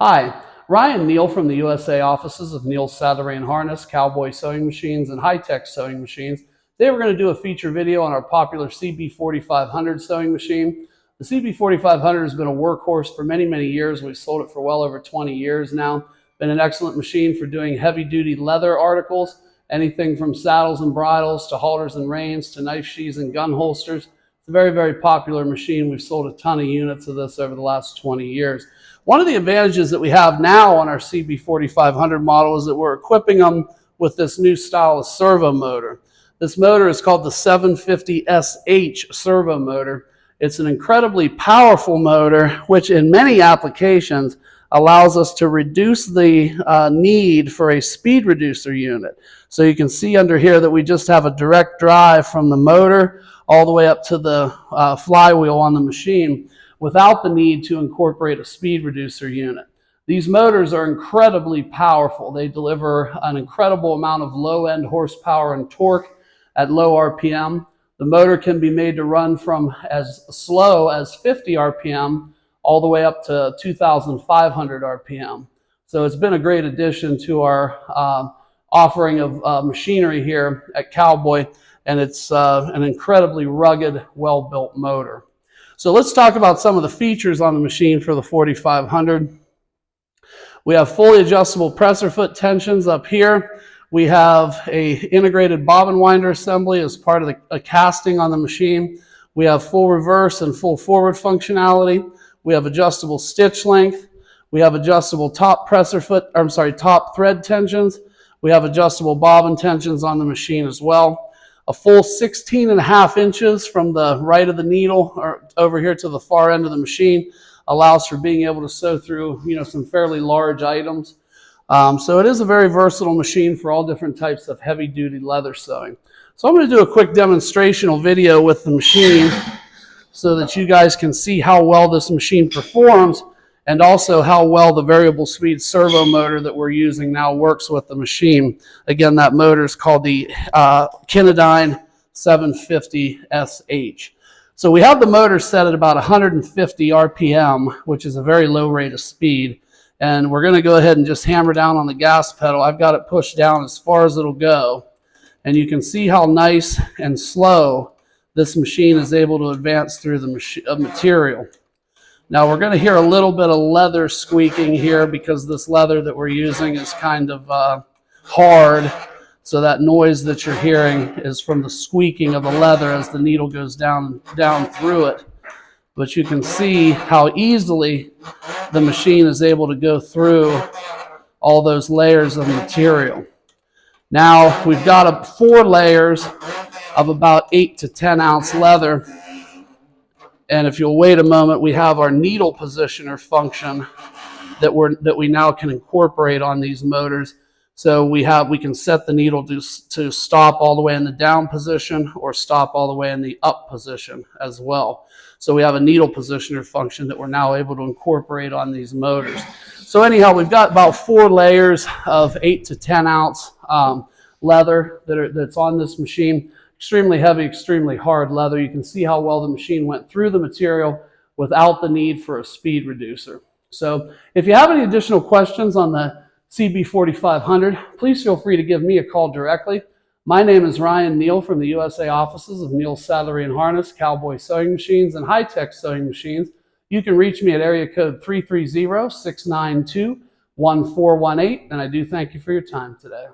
Hi, Ryan Neal from the USA offices of Neal Saddlery and Harness, Cowboy Sewing Machines, and High-Tech Sewing Machines. Today we're going to do a feature video on our popular CB4500 sewing machine. The CB4500 has been a workhorse for many, many years. We've sold it for well over 20 years now. Been an excellent machine for doing heavy-duty leather articles, anything from saddles and bridles to halters and reins to knife sheaths and gun holsters. It's a very, very popular machine. We've sold a ton of units of this over the last 20 years. One of the advantages that we have now on our CB4500 model is that we're equipping them with this new style of servo motor. This motor is called the 750SH servo motor. It's an incredibly powerful motor, which in many applications allows us to reduce the need for a speed reducer unit. So you can see under here that we just have a direct drive from the motor all the way up to the flywheel on the machine, without the need to incorporate a speed reducer unit. These motors are incredibly powerful. They deliver an incredible amount of low-end horsepower and torque at low RPM. The motor can be made to run from as slow as 50 RPM all the way up to 2,500 RPM. So it's been a great addition to our offering of machinery here at Cowboy, and it's an incredibly rugged, well-built motor. So let's talk about some of the features on the machine for the 4500. We have fully adjustable presser foot tensions up here. We have a integrated bobbin winder assembly as part of the casting on the machine. We have full reverse and full forward functionality. We have adjustable stitch length. We have adjustable top top thread tensions. We have adjustable bobbin tensions on the machine as well. A full 16.5 inches from the right of the needle or over here to the far end of the machine allows for being able to sew through, some fairly large items. So it is a very versatile machine for all different types of heavy-duty leather sewing. So I'm going to do a quick demonstrational video with the machine so that you guys can see how well this machine performs, and also how well the variable speed servo motor that we're using now works with the machine. Again, that motor is called the Kinedyne 750SH. So we have the motor set at about 150 RPM, which is a very low rate of speed. And we're going to go ahead and just hammer down on the gas pedal. I've got it pushed down as far as it'll go. And you can see how nice and slow this machine is able to advance through the material. Now we're going to hear a little bit of leather squeaking here because this leather that we're using is kind of hard. So that noise that you're hearing is from the squeaking of the leather as the needle goes down through it. But you can see how easily the machine is able to go through all those layers of material. Now we've got 4 layers of about 8 to 10 ounce leather. And if you'll wait a moment, we have our needle positioner function that we now can incorporate on these motors. So we can set the needle to stop all the way in the down position or stop all the way in the up position as well. So we have a needle positioner function that we're now able to incorporate on these motors. So anyhow, we've got about 4 layers of 8 to 10 ounce leather that's on this machine. Extremely heavy, extremely hard leather. You can see how well the machine went through the material without the need for a speed reducer. So if you have any additional questions on the CB4500, please feel free to give me a call directly. My name is Ryan Neal from the USA offices of Neal Saddlery and Harness, Cowboy Sewing Machines, and High-Tech Sewing Machines. You can reach me at area code 330-692-1418, and I do thank you for your time today.